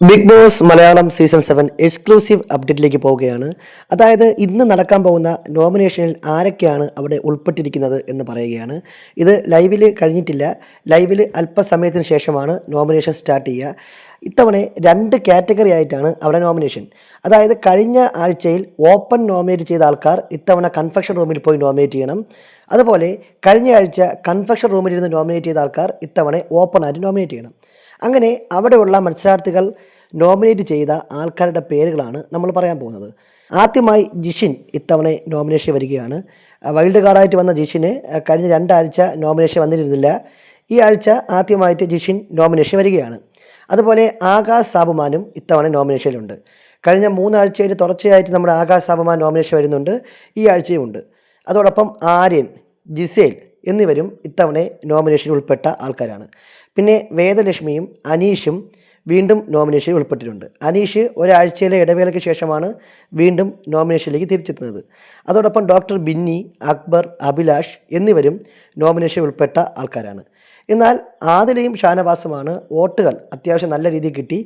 Big Boss Malayalam season 7 exclusive അപ്ഡേറ്റിലേക്ക് പോവുകയാണ്. അതായത് ഇന്ന് നടക്കാൻ പോകുന്ന നോമിനേഷനിൽ ആരൊക്കെയാണ് അവിടെ ഉൾപ്പെട്ടിരിക്കുന്നത് എന്ന് പറയുകയാണ്. ഇത് ലൈവിൽ കഴിഞ്ഞിട്ടില്ല. ലൈവിൽ അല്പസമയത്തിന് ശേഷമാണ് നോമിനേഷൻ സ്റ്റാർട്ട് ചെയ്യുക. ഇത്തവണ 2 കാറ്റഗറി ആയിട്ടാണ് അവിടെ നോമിനേഷൻ. അതായത് കഴിഞ്ഞ ആഴ്ചയിൽ ഓപ്പൺ നോമിനേറ്റ് ചെയ്ത ആൾക്കാർ ഇത്തവണ കൺഫെക്ഷൻ റൂമിൽ പോയി നോമിനേറ്റ് ചെയ്യണം. അതുപോലെ കഴിഞ്ഞ ആഴ്ച കൺഫെക്ഷൻ റൂമിൽ ഇരുന്ന് നോമിനേറ്റ് ചെയ്ത ആൾക്കാർ ഇത്തവണ ഓപ്പൺ ആയിട്ട് നോമിനേറ്റ് ചെയ്യണം. അങ്ങനെ അവിടെയുള്ള മത്സരാർത്ഥികൾ നോമിനേറ്റ് ചെയ്ത ആൾക്കാരുടെ പേരുകളാണ് നമ്മൾ പറയാൻ പോകുന്നത്. ആദ്യമായി ജിഷിൻ ഇത്തവണ നോമിനേഷൻ വരികയാണ്. വൈൽഡ് കാർഡായിട്ട് വന്ന ജിഷിന് കഴിഞ്ഞ 2 ആഴ്ച നോമിനേഷൻ വന്നിരുന്നില്ല. ഈ ആഴ്ച ആദ്യമായിട്ട് ജിഷിൻ നോമിനേഷൻ വരികയാണ്. അതുപോലെ ആകാശ് സാബുമാനും ഇത്തവണ നോമിനേഷനിലുണ്ട്. കഴിഞ്ഞ 3 ആഴ്ചയിൽ തുടർച്ചയായിട്ട് നമ്മുടെ ആകാശ് സാബുമാൻ നോമിനേഷൻ വരുന്നുണ്ട്. ഈ ആഴ്ചയും ഉണ്ട്. അതോടൊപ്പം ആര്യൻ, ജിസേൽ എന്നിവരും ഇത്തവണ നോമിനേഷനിൽ ഉൾപ്പെട്ട ആൾക്കാരാണ്. പിന്നെ വേദലക്ഷ്മിയും അനീഷും വീണ്ടും നോമിനേഷനിൽ ഉൾപ്പെട്ടിട്ടുണ്ട്. അനീഷ് ഒരാഴ്ചയിലെ ഇടവേളയ്ക്ക് ശേഷമാണ് വീണ്ടും നോമിനേഷനിലേക്ക് തിരിച്ചെത്തുന്നത്. അതോടൊപ്പം ഡോക്ടർ ബിന്നി, അക്ബർ, അഭിലാഷ് എന്നിവരും നോമിനേഷനിൽ ഉൾപ്പെട്ട ആൾക്കാരാണ്. എന്നാൽ ആദിലയും ഷാനവാസുമാണ് വോട്ടുകൾ അത്യാവശ്യം നല്ല രീതിയിൽ കിട്ടി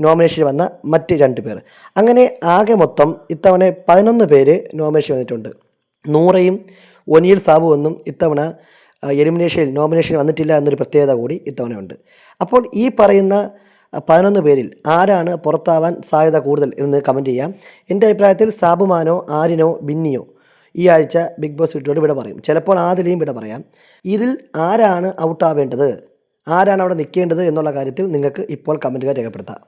നോമിനേഷനിൽ വന്ന മറ്റ് 2 പേർ. അങ്ങനെ ആകെ മൊത്തം ഇത്തവണ 11 പേര് നോമിനേഷൻ വന്നിട്ടുണ്ട്. നൂറയും ഒനിയിൽ സാബുവൊന്നും ഇത്തവണ നോമിനേഷൻ വന്നിട്ടില്ല എന്നൊരു പ്രത്യേകത കൂടി ഇത്തവണയുണ്ട്. അപ്പോൾ ഈ പറയുന്ന 11 പേരിൽ ആരാണ് പുറത്താവാൻ സാധ്യത കൂടുതൽ എന്ന് കമൻറ്റ് ചെയ്യാം. എൻ്റെ അഭിപ്രായത്തിൽ സാബുമാനോ ആര്യനോ ബിന്നിയോ ഈ ആഴ്ച ബിഗ് ബോസ് വീട്ടിലോട് വിട പറയും. ചിലപ്പോൾ ആദിലയും വിട പറയാം. ഇതിൽ ആരാണ് ഔട്ടാവേണ്ടത്, ആരാണ് അവിടെ നിൽക്കേണ്ടത് എന്നുള്ള കാര്യത്തിൽ നിങ്ങൾക്ക് ഇപ്പോൾ കമൻറ്റുകൾ രേഖപ്പെടുത്താം.